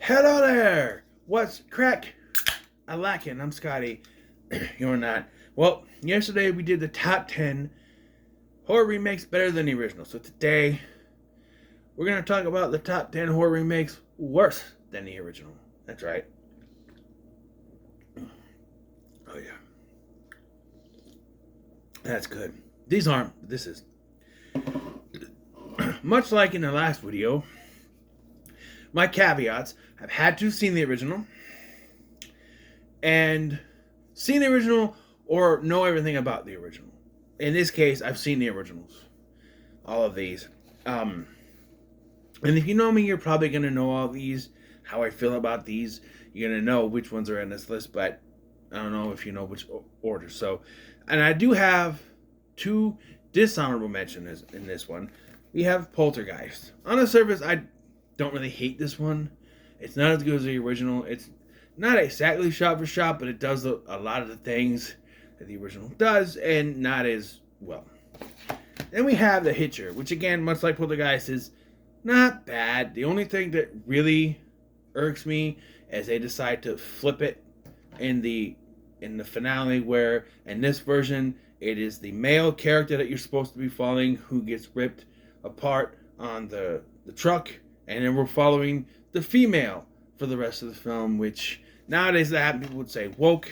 Hello there! What's crack? I like it. I'm Scotty. You're not. Well, yesterday we did the top 10 horror remakes better than the original. So today we're going to talk about the top 10 horror remakes worse than the original. That's right. Oh, yeah. That's good. These aren't. This is. Much like in the last video, my caveats, I've had to have seen the original and seen the original or know everything about the original. In this case, I've seen the originals. All of these. And if you know me, you're probably going to know all these, how I feel about these. You're going to know which ones are in this list, but I don't know if you know which order. So, and I do have two dishonorable mentions in this one. We have Poltergeist. On the surface, I don't really hate this one. It's not as good as the original. It's not exactly shot for shot, but it does a lot of the things that the original does, and not as well. Then we have the Hitcher, which again, much like Poltergeist, is not bad. The only thing that really irks me is they decide to flip it in the finale, where in this version it is the male character that you're supposed to be following who gets ripped apart on the truck, and then we're following the female for the rest of the film, which nowadays that happens, people would say woke.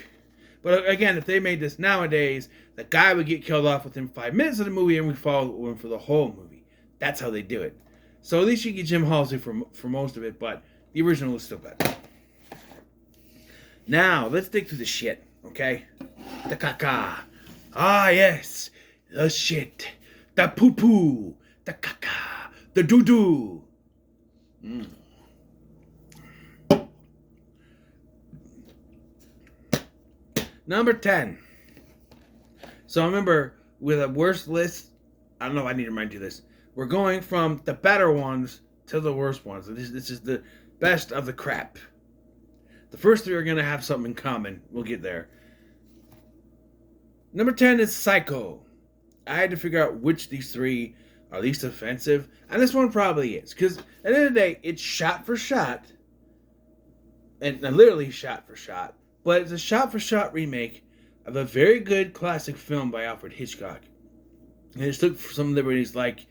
But again, if they made this nowadays, the guy would get killed off within 5 minutes of the movie and we follow him for the whole movie. That's how they do it. So at least you get Jim Halsey for most of it, but the original is still better. Now, let's dig through the shit, okay? The caca. Ah, yes. The shit. The poo-poo. The caca. The doo-doo. Number 10. So remember, with a worst list, I don't know if I need to remind you this. We're going from the better ones to the worst ones. This is the best of the crap. The first three are going to have something in common. We'll get there. Number 10 is Psycho. I had to figure out which of these three are least offensive. And this one probably is. Because at the end of the day, it's shot for shot. And literally shot for shot. But it's a shot-for-shot remake of a very good classic film by Alfred Hitchcock. And it took some liberties like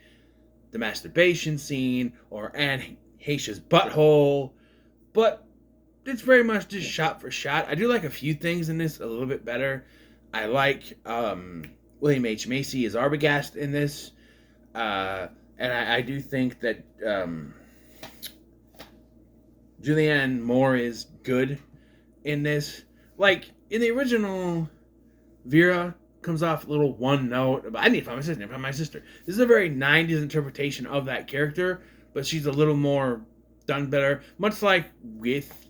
the masturbation scene or Anne Heche's butthole. But it's very much just shot-for-shot. I do like a few things in this a little bit better. I like William H. Macy as Arbogast in this. And I do think that Julianne Moore is good in this. Like, in the original, Vera comes off a little one note. I need to find my sister. This is a very 90s interpretation of that character, but she's a little more done better. Much like with,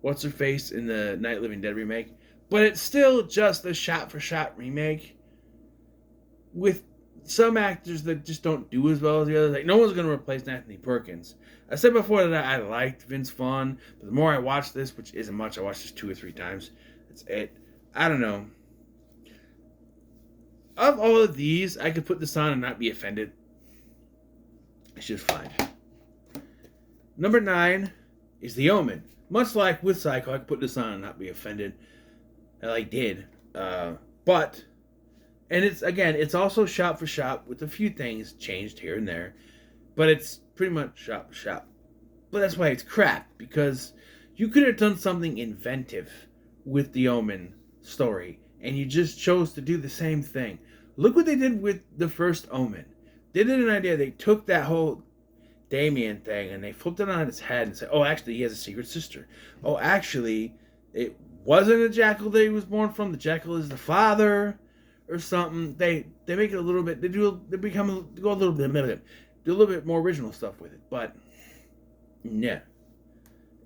what's her face in the Night of the Living Dead remake. But it's still just a shot-for-shot remake with some actors that just don't do as well as the others. Like, no one's going to replace Anthony Perkins. I said before that I liked Vince Vaughn, but the more I watch this, which isn't much, I watched this 2 or 3 times. That's it. I don't know. Of all of these, I could put this on and not be offended. It's just fine. Number 9 is The Omen. Much like with Psycho, I could put this on and not be offended. And I did. But, and it's also shot for shot with a few things changed here and there. But it's pretty much shot for shot. But that's why it's crap, because you could have done something inventive with the Omen story, and you just chose to do the same thing. Look what they did with the first Omen. They did an idea. They took that whole Damien thing, and they flipped it on its head and said, oh, actually, he has a secret sister. Oh, actually, it wasn't a jackal that he was born from. The jackal is the father, or something. They make it a little bit, go a little bit, do a little bit more original stuff with it, but yeah,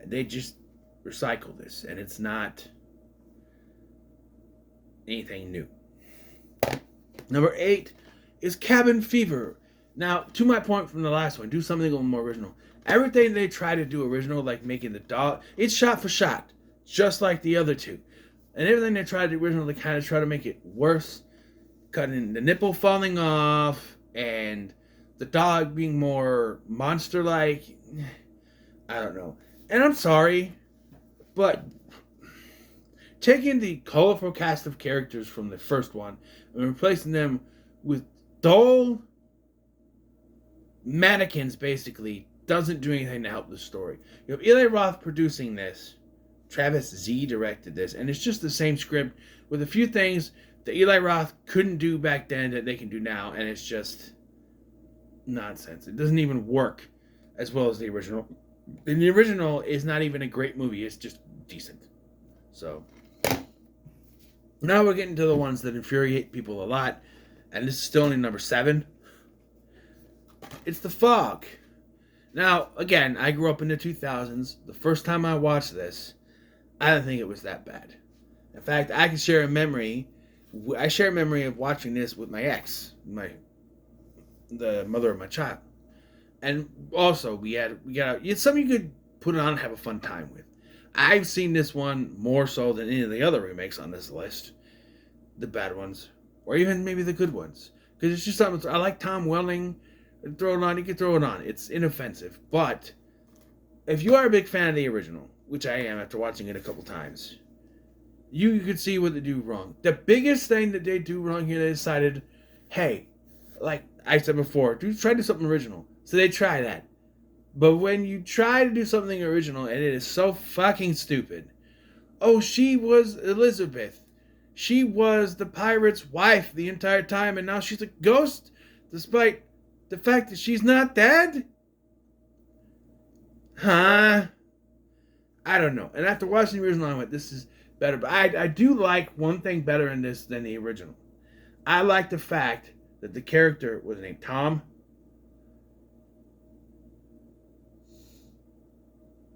they just recycle this, and it's not anything new. Number 8 is Cabin Fever. Now, to my point from the last one, do something a little more original. Everything they try to do original, like making the dog, it's shot for shot, just like the other two. And everything they try to do original, they kind of try to make it worse, cutting the nipple falling off, and the dog being more monster-like. I don't know. And I'm sorry, but taking the colorful cast of characters from the first one and replacing them with dull mannequins, basically, doesn't do anything to help the story. You have Eli Roth producing this. Travis Z directed this. And it's just the same script with a few things that Eli Roth couldn't do back then that they can do now. And it's just nonsense. It doesn't even work as well as the original. And the original is not even a great movie. It's just decent. So now we're getting to the ones that infuriate people a lot. And this is still only number 7. It's The Fog. Now, again, I grew up in the 2000s. The first time I watched this, I didn't think it was that bad. In fact, I can share a memory. I share a memory of watching this with my ex, the mother of my child. And also, it's something you could put it on and have a fun time with. I've seen this one more so than any of the other remakes on this list. The bad ones. Or even maybe the good ones. Because it's just something, I like Tom Welling. Throw it on, you can throw it on. It's inoffensive. But if you are a big fan of the original, which I am after watching it a couple times, you could see what they do wrong. The biggest thing that they do wrong here, they decided, hey, like I said before, try to do something original. So they try that. But when you try to do something original and it is so fucking stupid. Oh, she was Elizabeth. She was the pirate's wife the entire time and now she's a ghost despite the fact that she's not dead? Huh? I don't know. And after watching the original, I went, this is better. But I do like one thing better in this than the original. I like the fact that the character was named Tom.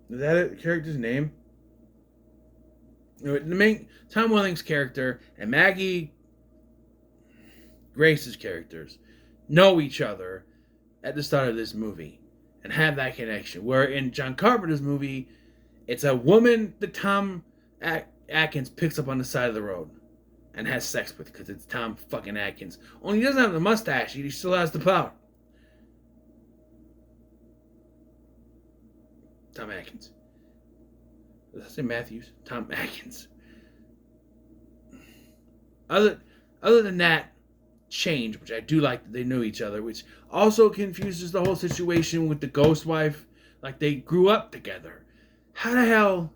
Is that the character's name? The main Tom Welling's character and Maggie Grace's characters know each other at the start of this movie and have that connection. Where in John Carpenter's movie, it's a woman that Tom Atkins picks up on the side of the road and has sex with because it's Tom fucking Atkins. Only he doesn't have the mustache, he still has the power. Tom Atkins. Did I say Matthews? Tom Atkins. Other than that change, which I do like that they know each other, which also confuses the whole situation with the ghost wife. Like they grew up together. How the hell?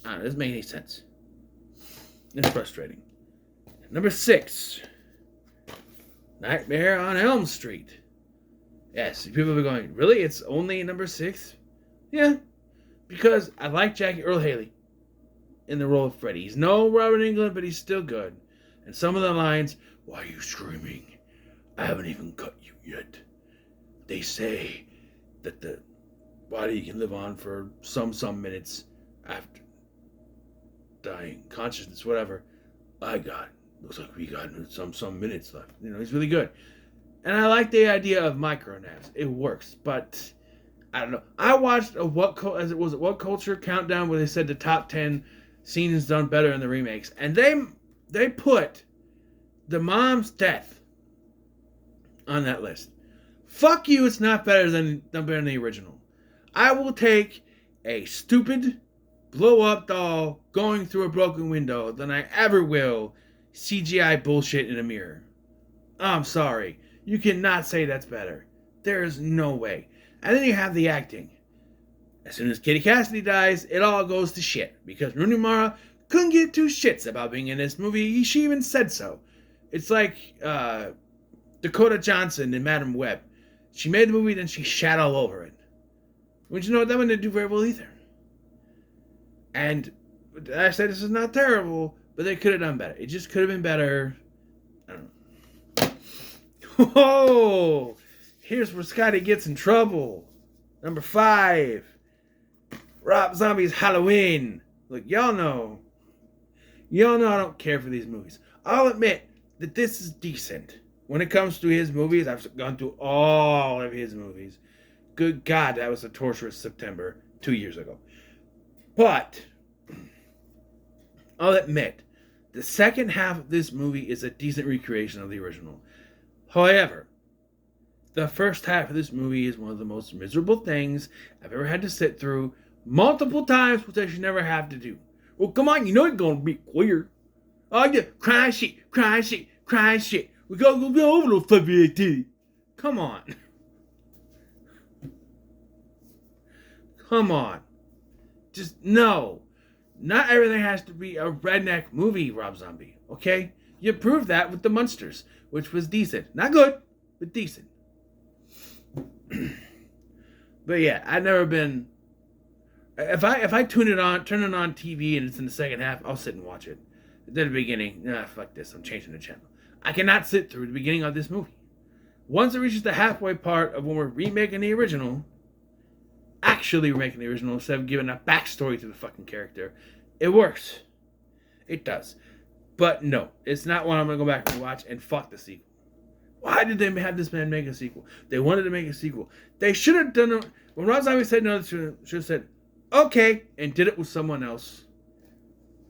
I don't know, it doesn't make any sense. It's frustrating. Number 6. Nightmare on Elm Street. Yes, people are going, really? It's only number 6? Yeah, because I like Jackie Earl Haley in the role of Freddy. He's no Robert Englund, but he's still good. And some of the lines, why are you screaming? I haven't even cut you yet. They say that the body can live on for some minutes after dying, consciousness, whatever. Looks like we got some minutes left. You know, he's really good. And I like the idea of micronaps. It works, but I don't know. I watched a What Culture countdown where they said the top 10 scenes done better in the remakes, and they put the mom's death on that list. Fuck you, it's not better than the original. I will take a stupid blow-up doll going through a broken window than I ever will CGI bullshit in a mirror. I'm sorry. You cannot say that's better. There is no way. And then you have the acting. As soon as Kitty Cassidy dies, it all goes to shit. Because Rooney Mara couldn't give two shits about being in this movie. She even said so. It's like Dakota Johnson in Madam Web. She made the movie, then she shat all over it. Which, you know, that one didn't do very well either. And I said this is not terrible, but they could have done better. It just could have been better. I don't know. Whoa! Here's where Scotty gets in trouble. Number 5. Rob Zombie's Halloween. Look, y'all know I don't care for these movies. I'll admit that this is decent. When it comes to his movies, I've gone through all of his movies. Good God, that was a torturous September 2 years ago. But I'll admit, the second half of this movie is a decent recreation of the original. However, The first half of this movie is one of the most miserable things I've ever had to sit through multiple times, which I should never have to do. Well, come on, you know it's gonna be queer. Oh, yeah, cry shit, cry shit, cry shit. We gotta go over those fluffy activities. Come on. Come on. Just, no. Not everything has to be a redneck movie, Rob Zombie, okay? You proved that with The Munsters, which was decent. Not good, but decent. But yeah, I've never been... If I turn it on TV and it's in the second half, I'll sit and watch it. At the beginning, fuck this, I'm changing the channel. I cannot sit through the beginning of this movie. Once it reaches the halfway part of when we're remaking the original, actually remaking the original instead of giving a backstory to the fucking character, it works. It does. But no, it's not one I'm going to go back and watch, and fuck the sequel. Why did they have this man make a sequel? They wanted to make a sequel. They should have done it. When Rob Zombie said no, they should have said, okay, and did it with someone else.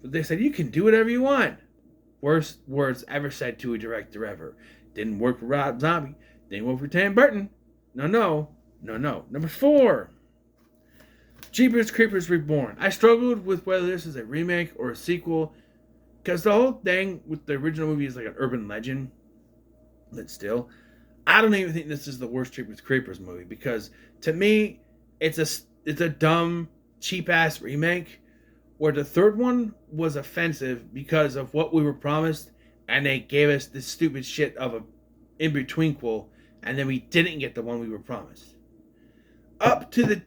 But they said, you can do whatever you want. Worst words ever said to a director ever. Didn't work for Rob Zombie. Didn't work for Tim Burton. No. Number 4. Jeepers Creepers Reborn. I struggled with whether this is a remake or a sequel, because the whole thing with the original movie is like an urban legend. But still, I don't even think this is the worst Jeepers Creepers movie, because to me, it's a dumb, cheap-ass remake, where the third one was offensive because of what we were promised, and they gave us this stupid shit of a in-betweenquel, and then we didn't get the one we were promised. Up to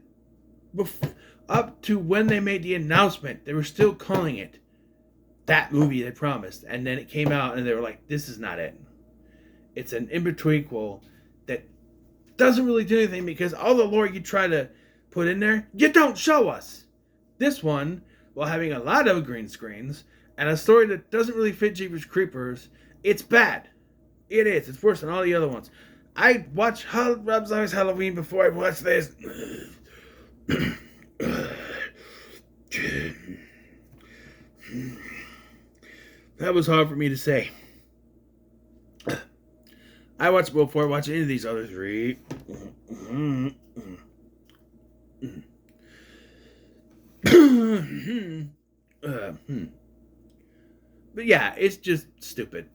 when they made the announcement, they were still calling it that movie they promised, and then it came out, and they were like, this is not it. It's an in-betweenquel that doesn't really do anything, because all the lore you try to put in there, you don't show us. This one, while having a lot of green screens and a story that doesn't really fit Jeepers Creepers, it's bad. It is. It's worse than all the other ones. I watched Rob Zombie's Halloween before I watched this. That was hard for me to say. I watched before I watched any of these other 3. But yeah, it's just stupid.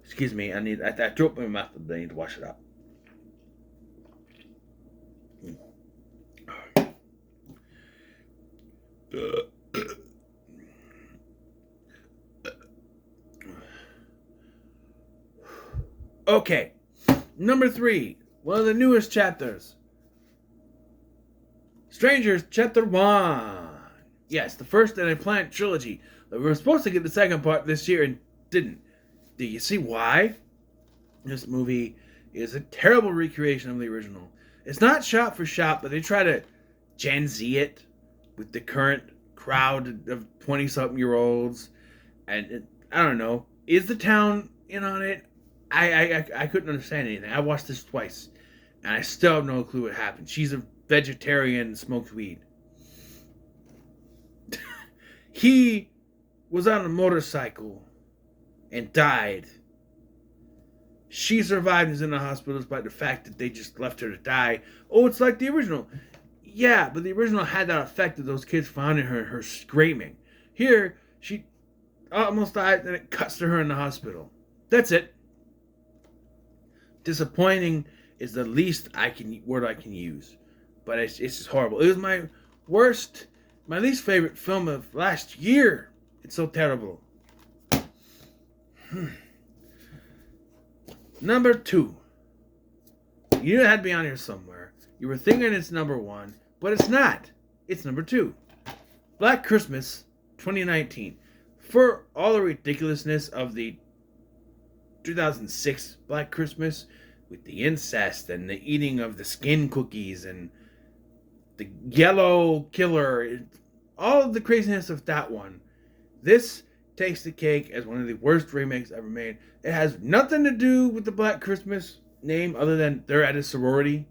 Excuse me, I threw up my mouth, but I need to wash it out. Okay, number 3, one of the newest chapters. Strangers, Chapter 1. Yes, the first in a planned trilogy. We were supposed to get the second part this year and didn't. Do you see why? This movie is a terrible recreation of the original. It's not shot for shot, but they try to Gen Z it with the current crowd of 20-something-year-olds. And I don't know. Is the town in on it? I couldn't understand anything. I watched this twice, and I still have no clue what happened. She's a vegetarian and smokes weed. He was on a motorcycle and died. She survived and is in the hospital despite the fact that they just left her to die. Oh, it's like the original. Yeah, but the original had that effect of those kids finding her and her screaming. Here, she almost died and it cuts to her in the hospital. That's it. Disappointing is the least word I can use. But it's just horrible. It was my least favorite film of last year. It's so terrible. Number 2. You knew it had to be on here somewhere. You were thinking it's number 1, but it's not. It's number 2. Black Christmas 2019. For all the ridiculousness of the 2006 Black Christmas, with the incest and the eating of the skin cookies and the yellow killer, all of the craziness of that one, this takes the cake as one of the worst remakes ever made. It has nothing to do with the Black Christmas name other than they're at a sorority.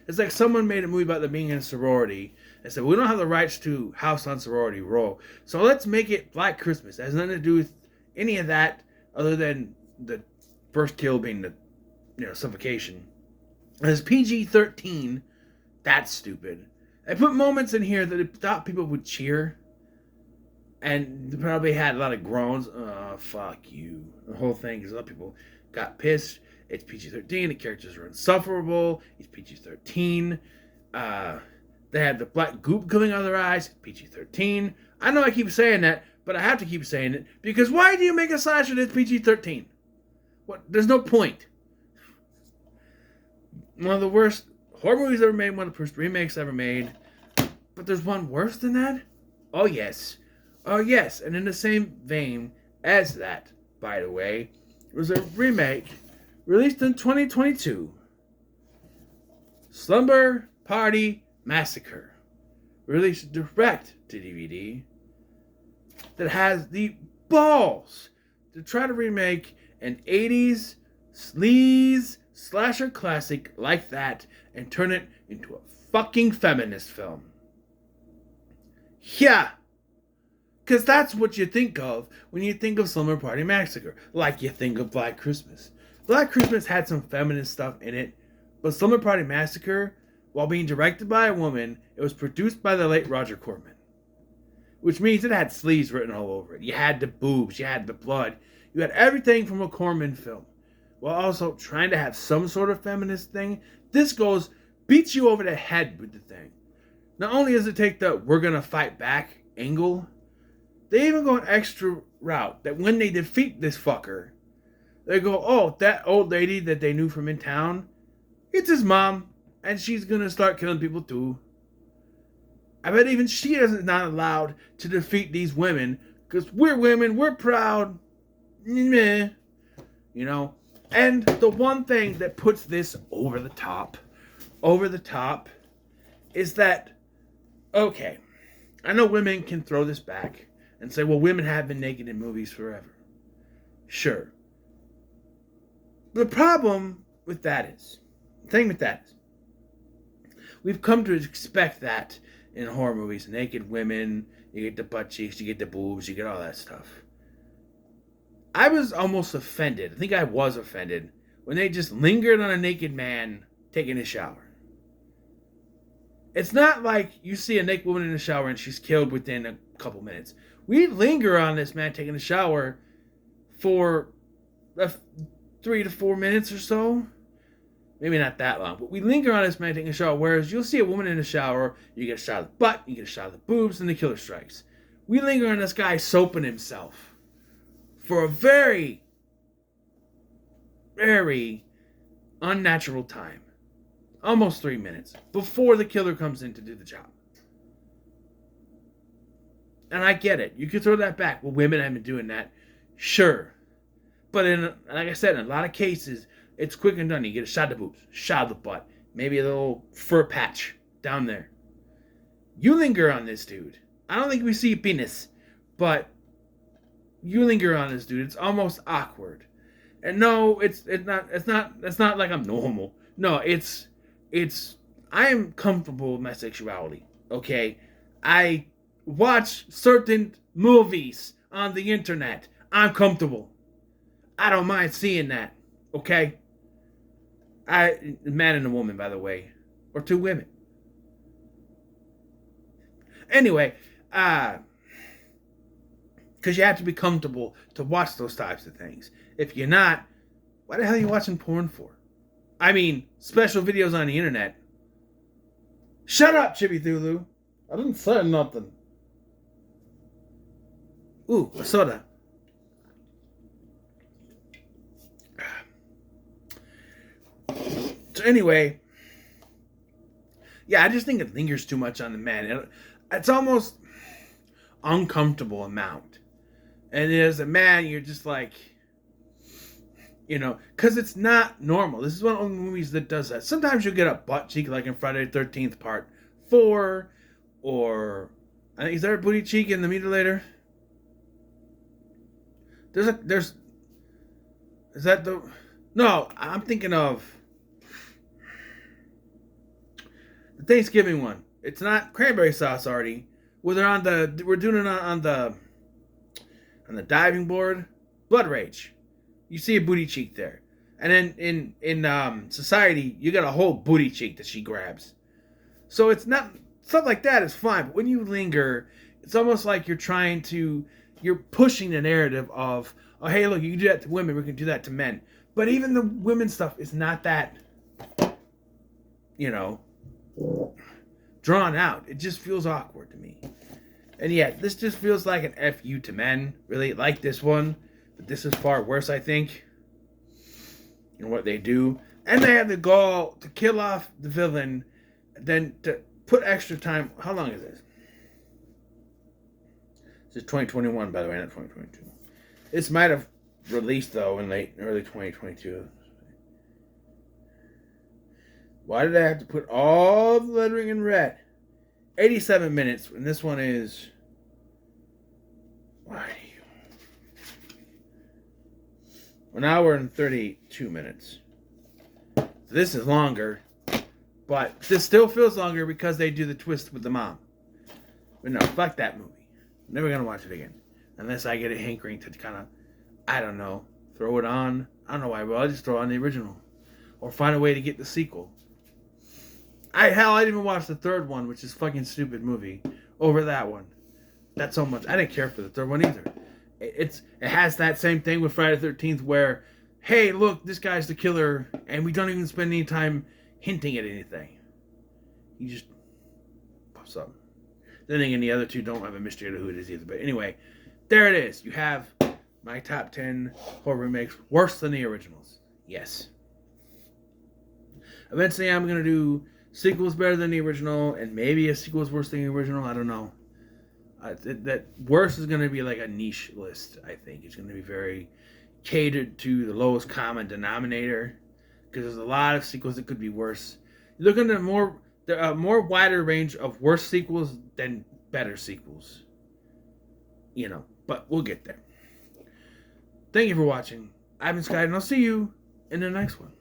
It's like someone made a movie about them being in a sorority and said, we don't have the rights to House on Sorority Row, so let's make it Black Christmas. It has nothing to do with any of that other than the first kill being the suffocation. As PG-13, that's stupid. I put moments in here that I thought people would cheer, and they probably had a lot of groans. Oh, fuck you. The whole thing, because a lot of people got pissed. It's PG-13. The characters are insufferable. It's PG-13. They had the black goop coming out of their eyes. PG-13. I know I keep saying that, but I have to keep saying it, because why do you make a slasher that's PG-13? What? There's no point. One of the worst horror movies ever made, one of the first remakes ever made. But there's one worse than that? Oh, yes. Oh, yes. And in the same vein as that, by the way, was a remake released in 2022. Slumber Party Massacre. Released direct to DVD. That has the balls to try to remake an 80s sleaze slasher classic like that and turn it into a fucking feminist film. Yeah, because that's what you think of when you think of Slumber Party Massacre, like you think of Black Christmas. Black Christmas had some feminist stuff in it, but Slumber Party Massacre, while being directed by a woman, it was produced by the late Roger Corman, which means it had sleaze written all over it. You had the boobs, you had the blood, you had everything from a Corman film, while also trying to have some sort of feminist thing. This beats you over the head with the thing. Not only does it take the "we're gonna fight back" angle, they even go an extra route that when they defeat this fucker, they go, oh, that old lady that they knew from in town, it's his mom, and she's gonna start killing people too. I bet even she is not allowed to defeat these women, because we're women, we're proud. Meh. And the one thing that puts this over the top, is that, okay, I know women can throw this back and say, well, women have been naked in movies forever. Sure. The problem with that is, we've come to expect that in horror movies. Naked women, you get the butt cheeks, you get the boobs, you get all that stuff. I was almost offended. I think I was offended when they just lingered on a naked man taking a shower. It's not like you see a naked woman in the shower and she's killed within a couple minutes. We linger on this man taking a shower for 3 to 4 minutes or so. Maybe not that long, but we linger on this man taking a shower, whereas you'll see a woman in the shower, you get a shot of the butt, you get a shot of the boobs, and the killer strikes. We linger on this guy soaping himself for a very, very unnatural time. Almost 3 minutes before the killer comes in to do the job. And I get it. You could throw that back. Well, women have been doing that. Sure. But like I said, in a lot of cases, it's quick and done. You get a shot of the boobs, shot of the butt, maybe a little fur patch down there. You linger on this dude. I don't think we see a penis, but you linger on this dude. It's almost awkward. And no, it's not like I'm normal. No, I am comfortable with my sexuality. Okay? I watch certain movies on the internet. I'm comfortable. I don't mind seeing that. Okay? A man and a woman, by the way. Or two women. Anyway, because you have to be comfortable to watch those types of things. If you're not, what the hell are you watching porn for? I mean, special videos on the internet. Shut up, Chibi Thulu. I didn't say nothing. Ooh, a soda. So anyway, yeah, I just think it lingers too much on the man. It's almost uncomfortable amount. And as a man, you're just like, because it's not normal. This is one of the movies that does that. Sometimes you'll get a butt cheek, like in Friday the 13th Part 4, or I think, is there a booty cheek in The Mutilator? Is that the, no, I'm thinking of the Thanksgiving one. It's not cranberry sauce, Artie. We're doing it on the diving board. Blood Rage. You see a booty cheek there. And then in Society, you got a whole booty cheek that she grabs. So it's not, stuff like that is fine. But when you linger, it's almost like you're pushing the narrative of, oh, hey, look, you can do that to women, we can do that to men. But even the women stuff is not that, drawn out. It just feels awkward to me. And yet, this just feels like an FU to men. Really like this one. But this is far worse, I think, in what they do. And they have the gall to kill off the villain, then to put extra time. How long is this? This is 2021, by the way, not 2022. This might have released, though, in early 2022. Why did I have to put all the lettering in red? 87 minutes, and this one is... Why? 1 hour and 32 minutes. So this is longer, but this still feels longer because they do the twist with the mom. But no, fuck that movie. I'm never gonna watch it again. Unless I get a hankering to kind of, I don't know, throw it on. I don't know why, but I'll just throw on the original. Or find a way to get the sequel. I didn't even watch the third one, which is a fucking stupid movie, over that one. That's so much. I didn't care for the third one either. It has that same thing with Friday the 13th where, hey, look, this guy's the killer, and we don't even spend any time hinting at anything. He just pops up. Then again, the other two don't have a mystery to who it is either. But anyway, there it is. You have my top 10 horror remakes worse than the originals. Yes. Eventually, I'm going to do sequels better than the original, and maybe a sequel is worse than the original. I don't know. That worse is going to be like a niche list, I think. It's going to be very catered to the lowest common denominator, because there's a lot of sequels that could be worse. You're looking at a more wider range of worse sequels than better sequels. But we'll get there. Thank you for watching. I've been Sky, and I'll see you in the next one.